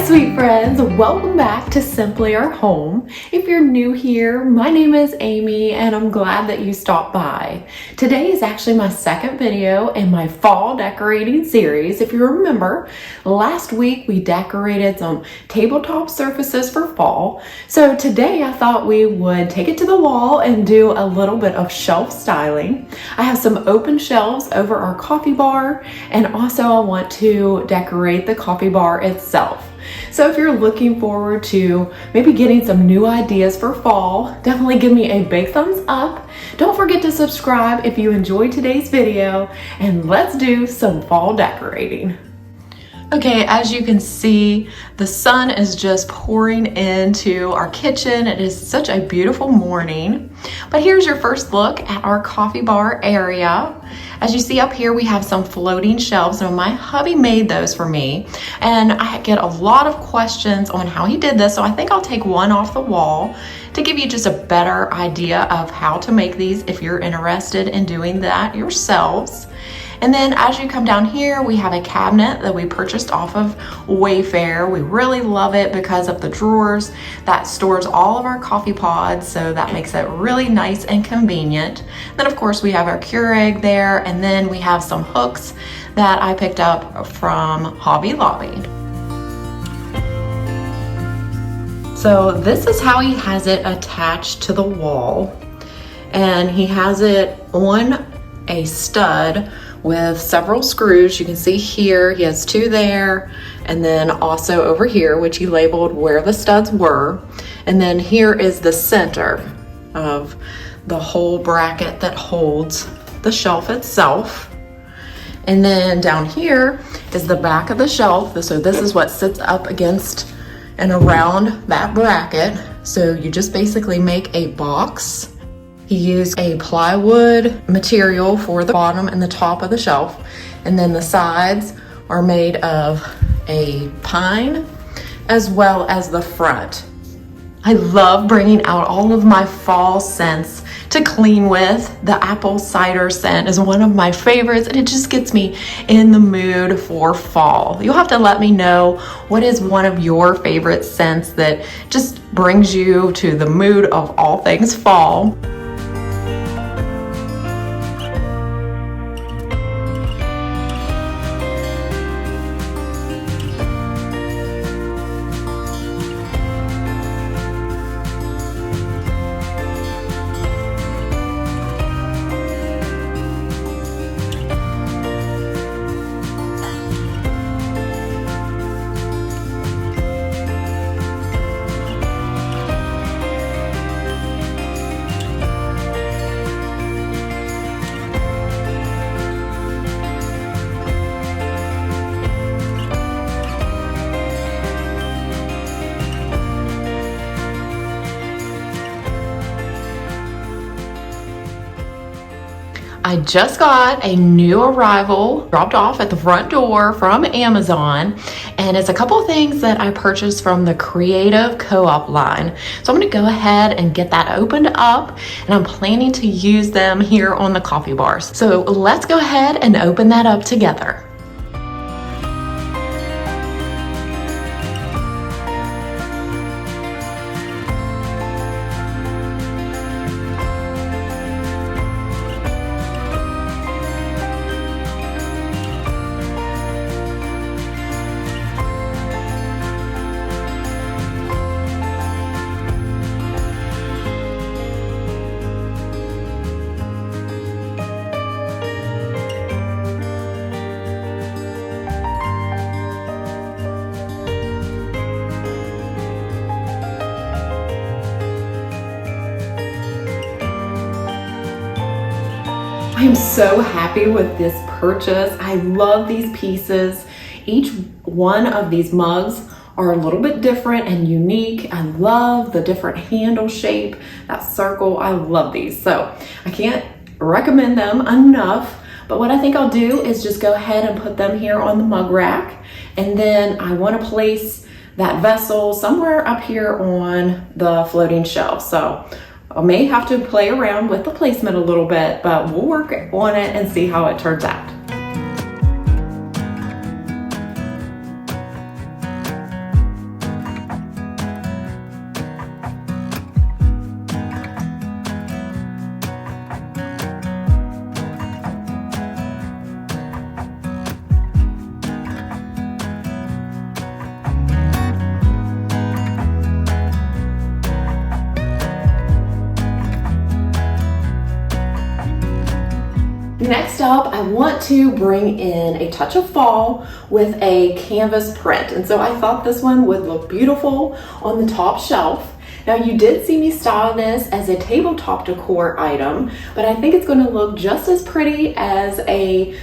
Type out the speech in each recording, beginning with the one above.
Hi sweet friends, welcome back to Simply Our Home. If you're new here, my name is Amy and I'm glad that you stopped by. Today is actually my second video in my fall decorating series. If you remember, last week we decorated some tabletop surfaces for fall. So today I thought we would take it to the wall and do a little bit of shelf styling. I have some open shelves over our coffee bar, and also I want to decorate the coffee bar itself. So if you're looking forward to maybe getting some new ideas for fall, definitely give me a big thumbs up. Don't forget to subscribe if you enjoyed today's video, and let's do some fall decorating. Okay, as you can see, the sun is just pouring into our kitchen. It is such a beautiful morning. But here's your first look at our coffee bar area. As you see up here, we have some floating shelves. So my hubby made those for me, and I get a lot of questions on how he did this. So I think I'll take one off the wall to give you just a better idea of how to make these if you're interested in doing that yourselves. And then as you come down here, we have a cabinet that we purchased off of Wayfair. We really love it because of the drawers that stores all of our coffee pods, so that makes it really nice and convenient. Then of course we have our Keurig there, and then we have some hooks that I picked up from Hobby Lobby. So this is how he has it attached to the wall, and he has it on a stud with several screws. You can see here he has two there, and then also over here, which he labeled where the studs were. And then here is the center of the whole bracket that holds the shelf itself. And then down here is the back of the shelf. So this is what sits up against and around that bracket. So you just basically make a box. He used a plywood material for the bottom and the top of the shelf, and then the sides are made of a pine as well as the front. I love bringing out all of my fall scents to clean with. The apple cider scent is one of my favorites, and it just gets me in the mood for fall. You'll have to let me know what is one of your favorite scents that just brings you to the mood of all things fall. I just got a new arrival dropped off at the front door from Amazon, and it's a couple of things that I purchased from the Creative Co-op line. So I'm going to go ahead and get that opened up, and I'm planning to use them here on the coffee bars. So let's go ahead and open that up together. I'm so happy with this purchase. I love these pieces. Each one of these mugs are a little bit different and unique. I love the different handle shape, that circle. I love these. So I can't recommend them enough. But what I think I'll do is just go ahead and put them here on the mug rack. And then I want to place that vessel somewhere up here on the floating shelf. So I may have to play around with the placement a little bit, but we'll work on it and see how it turns out. Next up, I want to bring in a touch of fall with a canvas print. And so I thought this one would look beautiful on the top shelf. Now you did see me style this as a tabletop decor item, but I think it's going to look just as pretty as a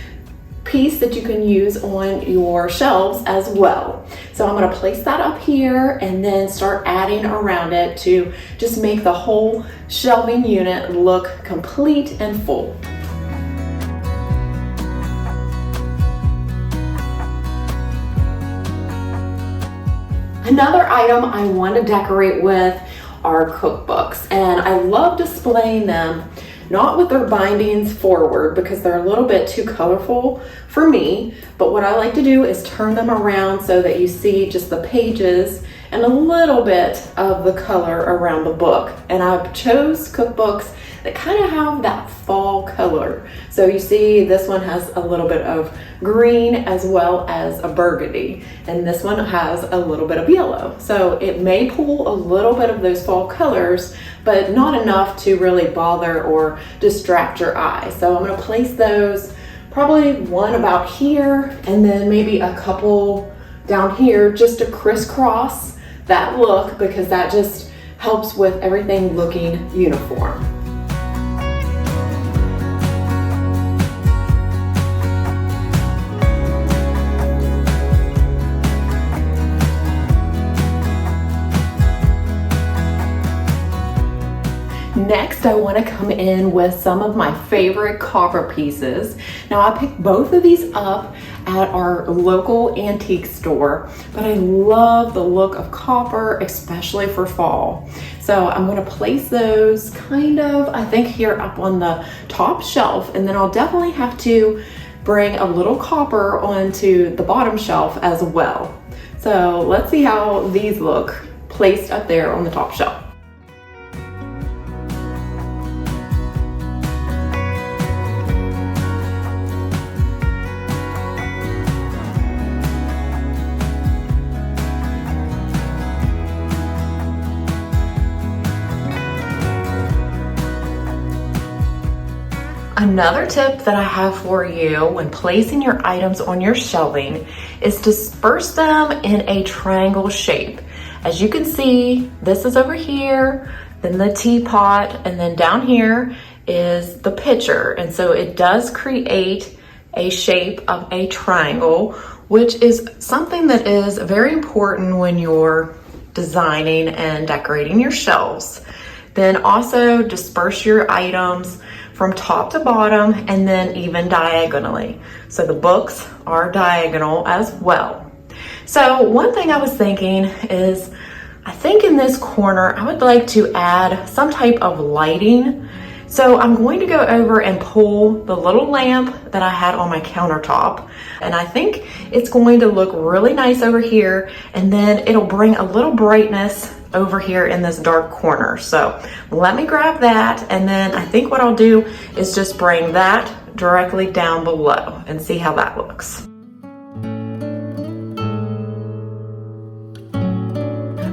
piece that you can use on your shelves as well. So I'm going to place that up here and then start adding around it to just make the whole shelving unit look complete and full. Another item I want to decorate with are cookbooks, and I love displaying them not with their bindings forward because they're a little bit too colorful for me, but what I like to do is turn them around so that you see just the pages and a little bit of the color around the book. And I've chose cookbooks that kind of have that fall color. So you see this one has a little bit of green as well as a burgundy, and this one has a little bit of yellow. So it may pull a little bit of those fall colors, but not enough to really bother or distract your eye. So I'm going to place those, probably one about here and then maybe a couple down here just to crisscross that look, because that just helps with everything looking uniform. Next, I want to come in with some of my favorite copper pieces. Now, I picked both of these up at our local antique store, but I love the look of copper, especially for fall. So I'm going to place those I think here up on the top shelf, and then I'll definitely have to bring a little copper onto the bottom shelf as well. So let's see how these look placed up there on the top shelf. Another tip that I have for you when placing your items on your shelving is to disperse them in a triangle shape. As you can see, this is over here, then the teapot, and then down here is the pitcher. And so it does create a shape of a triangle, which is something that is very important when you're designing and decorating your shelves. Then also disperse your items from top to bottom and then even diagonally. So the books are diagonal as well. So one thing I was thinking is, I think in this corner, I would like to add some type of lighting. So I'm going to go over and pull the little lamp that I had on my countertop, and I think it's going to look really nice over here, and then it'll bring a little brightness over here in this dark corner. So let me grab that, and then I think what I'll do is just bring that directly down below and see how that looks.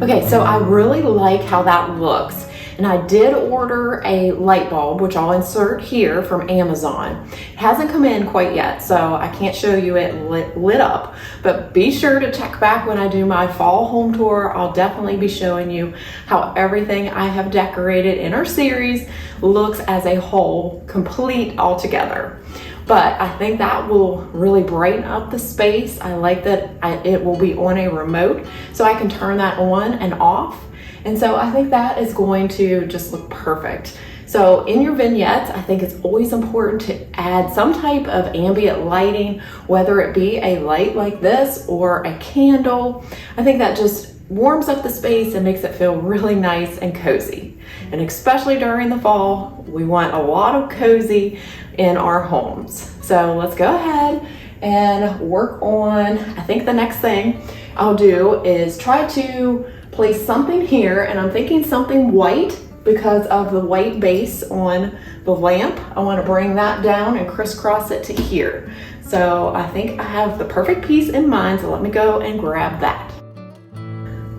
Okay, so I really like how that looks. And I did order a light bulb, which I'll insert here, from Amazon. It hasn't come in quite yet, so I can't show you it lit up, but be sure to check back when I do my fall home tour. I'll definitely be showing you how everything I have decorated in our series looks as a whole, complete all together. But I think that will really brighten up the space. I like that it will be on a remote, so I can turn that on and off. And so I think that is going to just look perfect. So in your vignettes, I think it's always important to add some type of ambient lighting, whether it be a light like this or a candle. I think that just warms up the space and makes it feel really nice and cozy. And especially during the fall, we want a lot of cozy in our homes. So let's go ahead and work on, I think the next thing I'll do is try to place something here, and I'm thinking something white because of the white base on the lamp. I want to bring that down and crisscross it to here. So I think I have the perfect piece in mind, so let me go and grab that.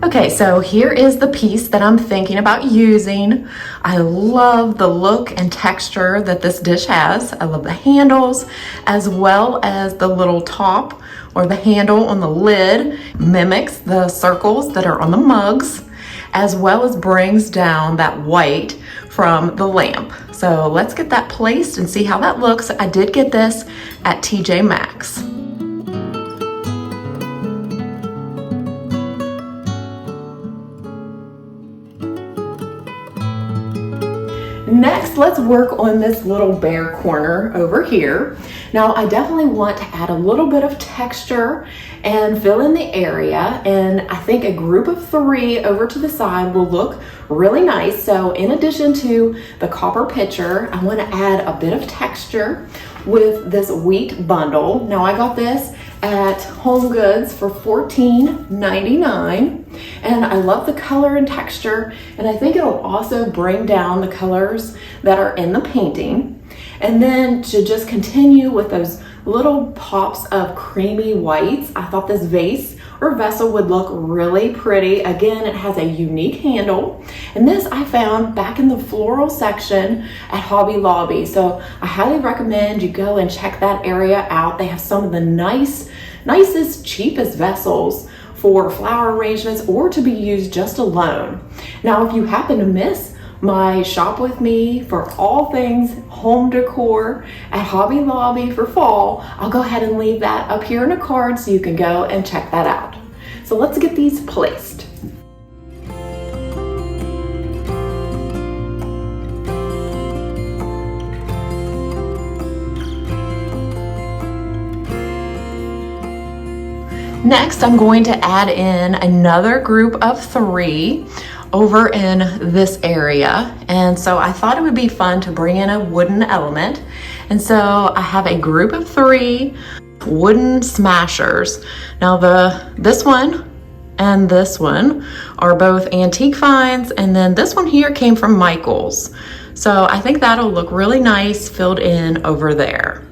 Okay, so here is the piece that I'm thinking about using. I love the look and texture that this dish has. I love the handles as well as the little top or the handle on the lid mimics the circles that are on the mugs, as well as brings down that white from the lamp. So let's get that placed and see how that looks. I did get this at TJ Maxx. Next, let's work on this little bare corner over here. Now, I definitely want to add a little bit of texture and fill in the area, and I think a group of 3 over to the side will look really nice. So in addition to the copper pitcher, I want to add a bit of texture with this wheat bundle. Now, I got this at Home Goods for $14.99, and I love the color and texture, and I think it'll also bring down the colors that are in the painting. And then to just continue with those little pops of creamy whites, I thought this vase or vessel would look really pretty. Again, it has a unique handle, and this I found back in the floral section at Hobby Lobby. So I highly recommend you go and check that area out. They have some of the nicest, cheapest vessels for flower arrangements or to be used just alone. Now, if you happen to miss my shop with me for all things home decor at Hobby Lobby for fall, I'll go ahead and leave that up here in a card so you can go and check that out. So let's get these placed. Next, I'm going to add in another group of 3 over in this area, and so I thought it would be fun to bring in a wooden element, and so I have a group of 3 wooden smashers. Now this one and this one are both antique finds, and then this one here came from Michael's, so I think that'll look really nice filled in over there.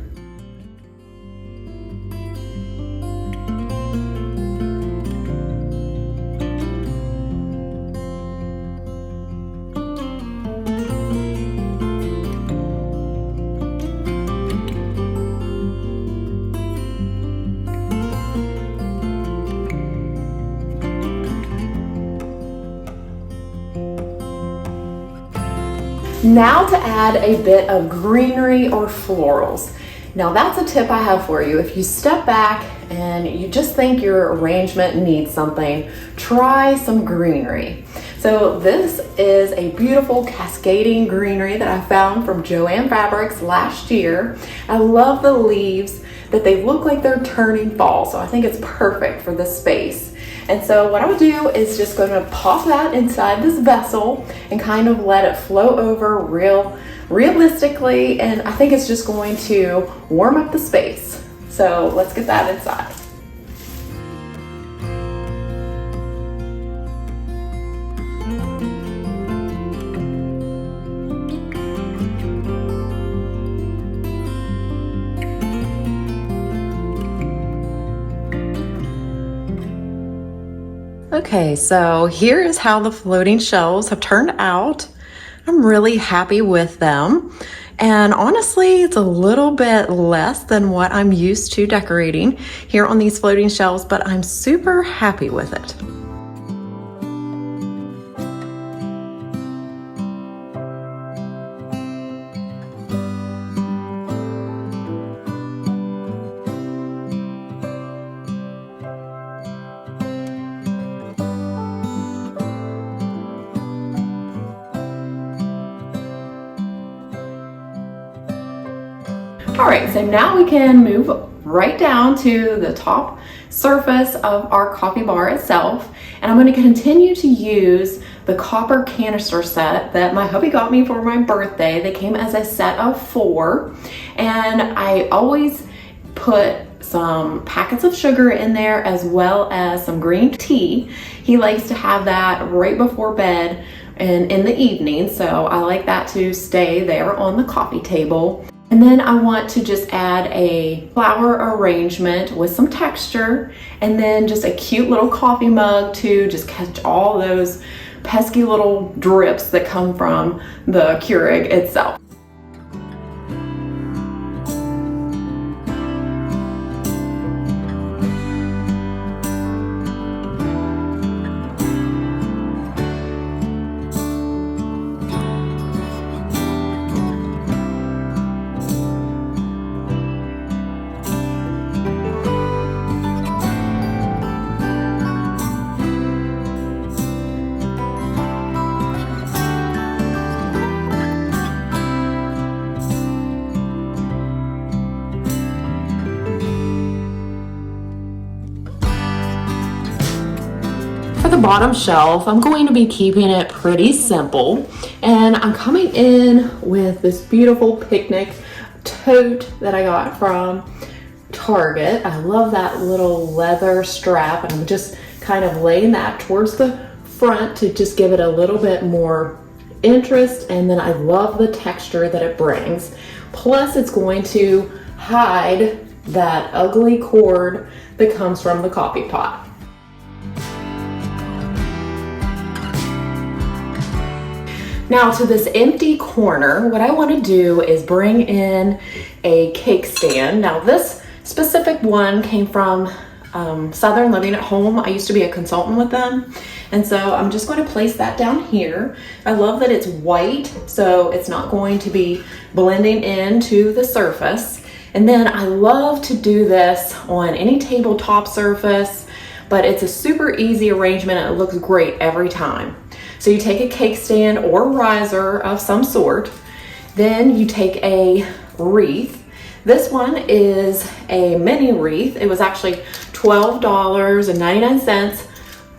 Now to add a bit of greenery or florals. Now that's a tip I have for you. If you step back and you just think your arrangement needs something, try some greenery. So this is a beautiful cascading greenery that I found from Joann Fabrics last year. I love the leaves that they look like they're turning fall, so I think it's perfect for this space. And so what I would do is just going to pop that inside this vessel and kind of let it flow over realistically, and I think it's just going to warm up the space. So let's get that inside. Okay, so here is how the floating shelves have turned out. I'm really happy with them. And honestly, it's a little bit less than what I'm used to decorating here on these floating shelves, but I'm super happy with it. All right, so now we can move right down to the top surface of our coffee bar itself. And I'm going to continue to use the copper canister set that my hubby got me for my birthday. They came as a set of 4. And I always put some packets of sugar in there as well as some green tea. He likes to have that right before bed and in the evening. So I like that to stay there on the coffee table. And then I want to just add a flower arrangement with some texture, and then just a cute little coffee mug to just catch all those pesky little drips that come from the Keurig itself. For the bottom shelf, I'm going to be keeping it pretty simple, and I'm coming in with this beautiful picnic tote that I got from Target. I love that little leather strap, and I'm just kind of laying that towards the front to just give it a little bit more interest, and then I love the texture that it brings. Plus, it's going to hide that ugly cord that comes from the coffee pot. Now to this empty corner, what I want to do is bring in a cake stand. Now this specific one came from Southern Living at Home. I used to be a consultant with them. And so I'm just going to place that down here. I love that it's white, so it's not going to be blending into the surface. And then I love to do this on any tabletop surface, but it's a super easy arrangement and it looks great every time. So you take a cake stand or riser of some sort, then you take a wreath. This one is a mini wreath. It was actually $12.99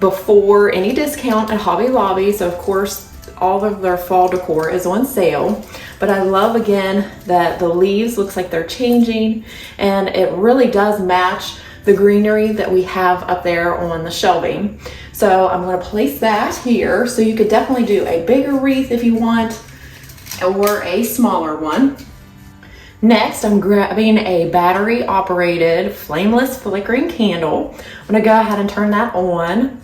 before any discount at Hobby Lobby. So of course, all of their fall decor is on sale. But I love again that the leaves looks like they're changing, and it really does match the greenery that we have up there on the shelving. So I'm going to place that here. So you could definitely do a bigger wreath if you want, or a smaller one. Next, I'm grabbing a battery operated flameless flickering candle. I'm going to go ahead and turn that on.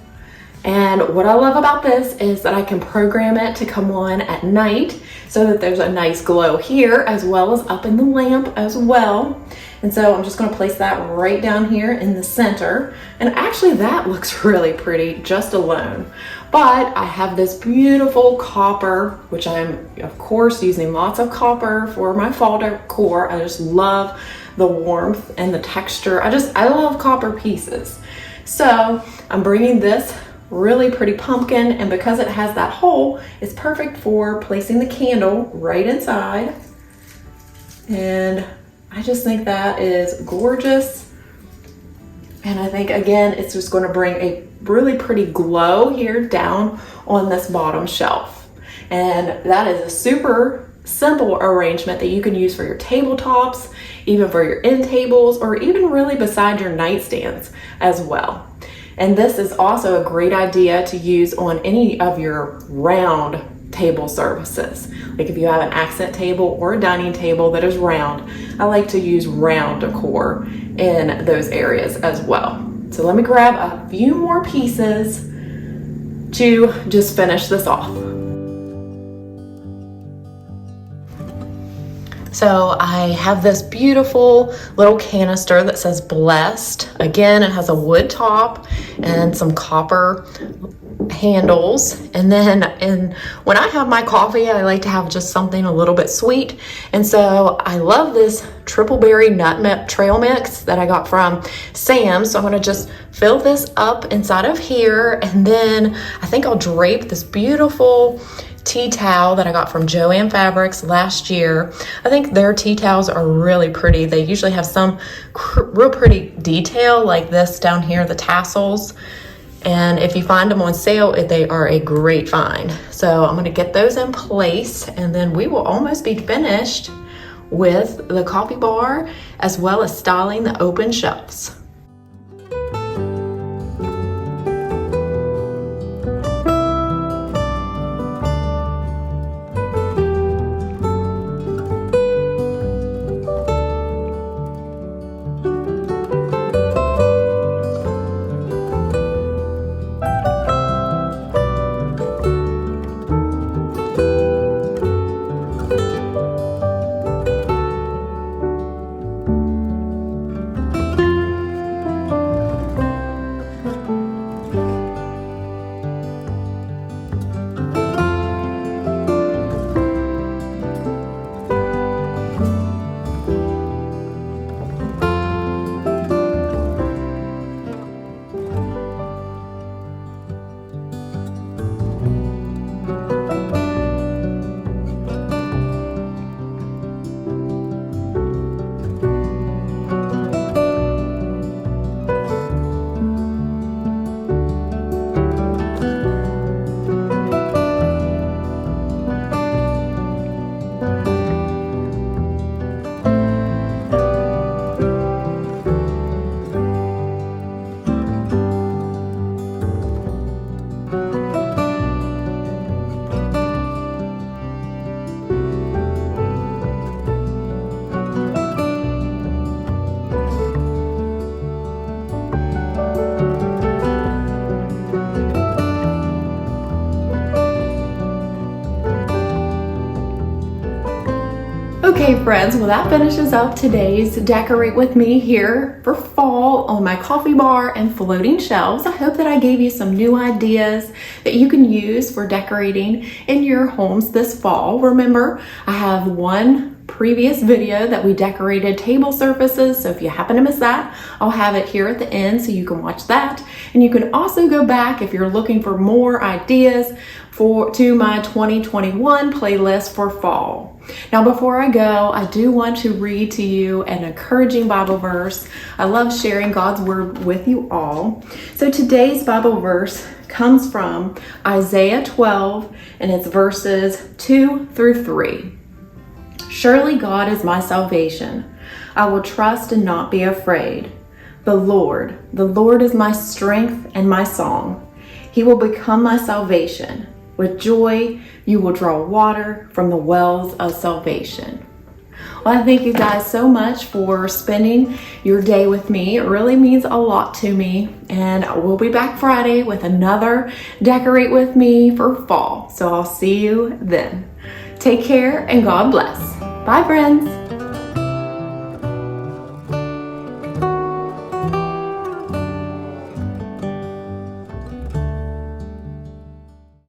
And what I love about this is that I can program it to come on at night so that there's a nice glow here as well as up in the lamp as well. And so I'm just going to place that right down here in the center. And actually that looks really pretty just alone. But I have this beautiful copper, which I'm of course using lots of copper for my fall decor. I just love the warmth and the texture. I love copper pieces. So I'm bringing this really pretty pumpkin, and because it has that hole, it's perfect for placing the candle right inside. And I just think that is gorgeous. And I think again, it's just going to bring a really pretty glow here down on this bottom shelf. And that is a super simple arrangement that you can use for your tabletops, even for your end tables, or even really beside your nightstands as well. And this is also a great idea to use on any of your round table surfaces. Like if you have an accent table or a dining table that is round, I like to use round decor in those areas as well. So let me grab a few more pieces to just finish this off. So I have this beautiful little canister that says blessed. Again, it has a wood top and some copper handles. And then when I have my coffee, I like to have just something a little bit sweet. And so I love this triple berry nut trail mix that I got from Sam's. So I'm going to just fill this up inside of here. And then I think I'll drape this beautiful tea towel that I got from Joann Fabrics last year. I think their tea towels are really pretty. They usually have some real pretty detail like this down here, the tassels. And if you find them on sale, they are a great find. So I'm going to get those in place, and then we will almost be finished with the coffee bar as well as styling the open shelves. Okay friends, well that finishes up today's Decorate With Me here for fall on my coffee bar and floating shelves. I hope that I gave you some new ideas that you can use for decorating in your homes this fall. Remember, I have one previous video that we decorated table surfaces, so if you happen to miss that, I'll have it here at the end so you can watch that. And you can also go back if you're looking for more ideas to my 2021 playlist for fall. Now before I go, I do want to read to you an encouraging Bible verse. I love sharing God's word with you all. So today's Bible verse comes from Isaiah 12, and it's verses 2 through 3. Surely God is my salvation. I will trust and not be afraid. The Lord is my strength and my song. He will become my salvation. With joy, you will draw water from the wells of salvation. Well, I thank you guys so much for spending your day with me. It really means a lot to me. And we'll be back Friday with another Decorate With Me for fall. So I'll see you then. Take care and God bless. Bye, friends.